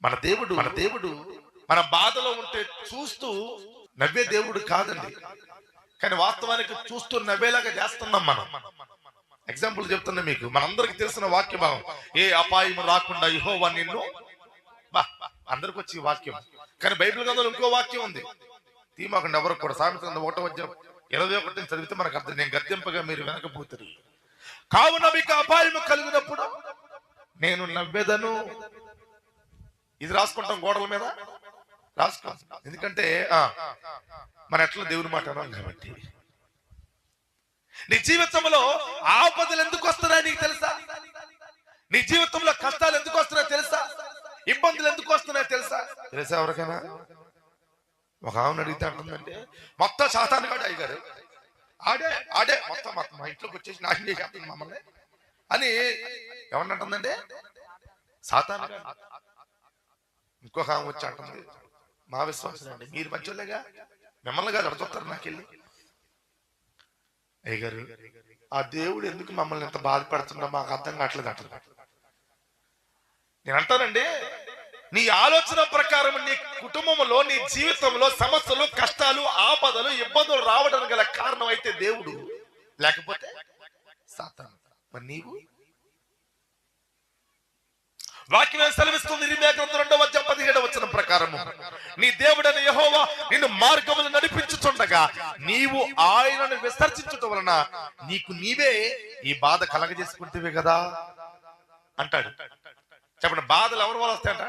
మన దేవుడు మన బాధలో ఉంటే చూస్తూ నవ్వే దేవుడు కాదండి. కానీ వాస్తవానికి చూస్తూ నవ్వేలాగా చేస్తున్నాం మనం. ఎగ్జాంపుల్ చెప్తున్నా మీకు, మనందరికి తెలిసిన వాక్య భాగం, ఏ అపాయం రాకుండా యెహోవా నిన్ను, అందరికి వచ్చి వాక్యం. కానీ బైబిల్ గ్రంథంలో ఇంకో వాక్యం ఉంది, తీమాకండి ఎవరు కూడా. సామెత 1:21 చదివితే మనకు అర్థం, నేను గద్దెంపగా మీరు వెనకపోతారు. కావున మీకు అపాయం కలిగినప్పుడు నేను నవ్వేదను. ఇది రాసుకుంటాం గోడల మీద, రాసుకుంటాం. ఎందుకంటే మన ఎట్లా దేవుని మాట అన్నాం కాబట్టి. నీ జీవితంలో ఆపదలు ఎందుకు వస్తున్నాయి నీకు తెలుసా? నీ జీవితంలో కష్టాలు ఎందుకు వస్తున్నాయో తెలుసా? ఇబ్బందులు ఎందుకు వస్తున్నాయో తెలుసా? ఎవరికైనా? ఒక ఆమెను అడిగితే అంటుందంటే, మొత్తం సాతాను కాడు అయ్యగారు, ఆడే మొత్తం మా ఇంట్లోకి వచ్చేసి నాశనం చేసేస్తుంది మమ్మల్ని అని ఎవరినంటుందంటే, సాతాను. ఇంకొక ఆమె వచ్చి అంటుంది, మా విశ్వాసం అండి, మీరు మంచోళ్ళేగా, మిమ్మల్ని కాదు అడుగుతారు నాకెళ్ళి. అయ్యగారు, ఆ దేవుడు ఎందుకు మమ్మల్ని ఎంత బాధపడుతున్నా మాకు అర్థం కావట్లేదు అంటుంది. నేను అంటానండి, నీ ఆలోచన ప్రకారం నీ కుటుంబంలో, నీ జీవితంలో సమస్యలు, కష్టాలు, ఆపదలు, ఇబ్బందులు రావడానికి గల కారణం అయితే దేవుడు, లేకపోతే సాతాను. మరి నీవు? వాక్యం సెలవిస్తుంది, ఇర్మీయా గ్రంథం 2:17 ప్రకారము, నీ దేవుడైన యెహోవా నిన్ను మార్గములు నడిపించుచుండగా నీవు ఆయనను విసర్జించుట వలన నీకు నీవే ఈ బాధ కలగజేసుకుంటేవే కదా అంటాడు. చెప్పండి, బాధలు ఎవరి వల్ల వస్తాయంట?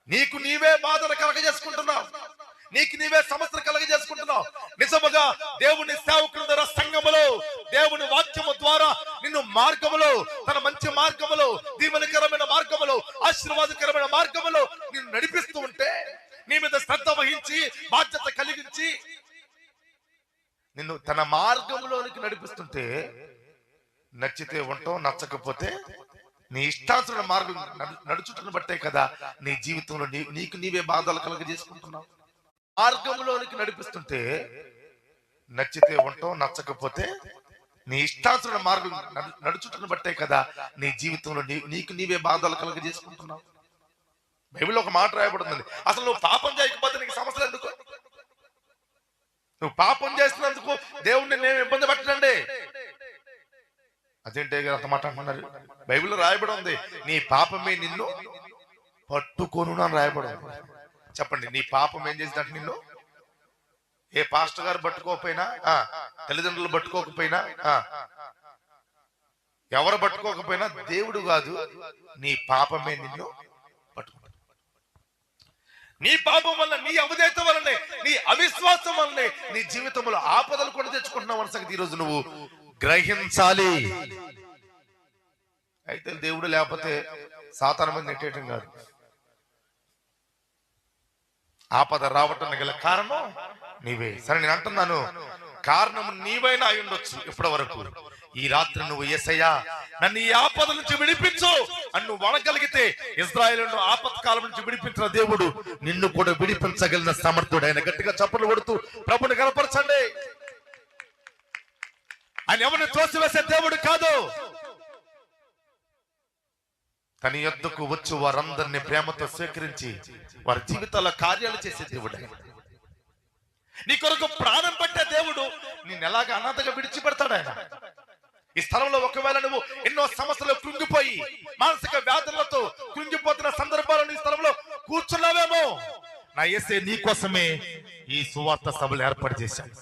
నీకు నీవే బాధలు కలగజేసుకుంటున్నావు, నీకు నీవే సమస్యలు కలగజేసుకుంటున్నావు. నిజముగా దేవుని సేవకుల ద్వారా, సంఘములో దేవుని వాక్యము ద్వారా నిన్ను మార్గములో, తన మంచి మార్గములో, దీవెనకరమైన మార్గములో, ఆశీర్వాదకరమైన మార్గములో నిన్ను నడిపిస్తూ ఉంటే, నీ మీద శ్రద్ధ వహించి బాధ్యత కలిగించి నిన్ను తన మార్గంలోనికి నడిపిస్తుంటే, నచ్చితే ఉంటావు, నచ్చకపోతే నీ ఇష్టానుసరణ మార్గం నడుచుటను బట్టే కదా నీ జీవితంలో నీకు నీవే బాధలు కలగజేసుకుంటున్నావు. మార్గంలోనికి నడిపిస్తుంటే నచ్చితే ఉంటావు, నచ్చకపోతే నీ ఇష్టానుసరణ మార్గం నడుచుటను బట్టే కదా నీ జీవితంలో నీకు నీవే బాధలు కలగజేసుకుంటున్నావు. బైబిల్లో ఒక మాట రాయబడుతుంది, అసలు నువ్వు పాపం చేయకపోతే నీకు సమస్యలు ఎందుకు? నువ్వు పాపం చేస్తున్నందుకు దేవుడిని నేను ఇబ్బంది పెట్టండి. అదేంటే అంత మాట అంటున్నారు? బైబిల్లో రాయబడి ఉంది, నీ పాపమే నిన్ను పట్టుకొను అని రాయబడి ఉంది. చెప్పండి, నీ పాపం ఏం చేసినట్టు నిన్ను? ఏ పాస్టర్ గారు పట్టుకోకపోయినా, తల్లిదండ్రులు పట్టుకోకపోయినా, ఎవరు పట్టుకోకపోయినా, దేవుడు కాదు, నీ పాపమే నిన్ను పట్టుకో. నీ పాపం వల్ల, నీ అవిధేయత వల్లనే, నీ అవిశ్వాసం వల్లనే నీ జీవితంలో ఆపదలు కూడా తెచ్చుకుంటున్నావు అన్న సంగతి ఈరోజు నువ్వు గ్రహించాలి. అయితే దేవుడు లేకపోతే సాతాను మీద నెట్టేయటం కాదు. ఆపద రావటం గల కారణం నీవే. సరే, నేను అంటున్నాను, కారణం నీవైనా అయి ఉండొచ్చు. ఇప్పటి వరకు ఈ రాత్రి నువ్వు యేసయ్యా నన్ను ఈ ఆపద నుంచి విడిపించు అని నువ్వు వడగలిగితే, ఇశ్రాయేలును ఆపత్కాలం నుంచి విడిపించిన దేవుడు నిన్ను కూడా విడిపించగలిగిన సమర్థుడు. ఆయన గట్టిగా చప్పట్లు కొడుతూ ప్రభుని కనపరచండి. ఆయన ఎవరిని తోసివేసే దేవుడు కాదు. తన యొద్దకు వచ్చి వారందరినీ ప్రేమతో స్వీకరించి వారి జీవితాల కార్యాలు చేసే దేవుడు. నీ కొరకు ప్రాణం పట్టే దేవుడు నేను ఎలాగ అనాథగా విడిచిపెడతాడు ఆయన. ఈ స్థలంలో ఒకవేళ నువ్వు ఎన్నో సమస్యలు కృంగిపోయి, మానసిక వ్యాధులతో కృంగిపోతున్న సందర్భాలను ఈ స్థలంలో కూర్చున్నావేమో, నా యేసే నీ కోసమే ఈ సువార్త సభలు ఏర్పాటు చేశాను.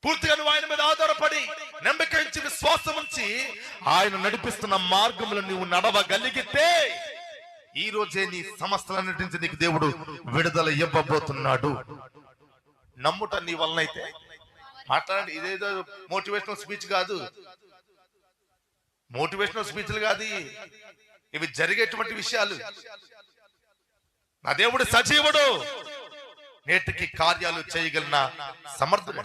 పూర్తిగా నువ్వు ఆయన మీద ఆధారపడి, నమ్మక ఉంచి, విశ్వాసం ఉంచి ఆయన నడిపిస్తున్న మార్గంలో నువ్వు నడవగలిగితే, ఈ రోజే నీ సమస్యలన్నిటి నుంచి నీకు దేవుడు విడుదల ఇవ్వబోతున్నాడు. నమ్ముట నీ వలనైతే. మాట్లాడండి, ఇదేదో మోటివేషనల్ స్పీచ్ కాదు, మోటివేషనల్ స్పీచ్లు కాదు, ఇవి జరిగేటువంటి విషయాలు. నా దేవుడు సజీవుడు, నేటికి కార్యాలు చేయగలిగిన సమర్థుడు.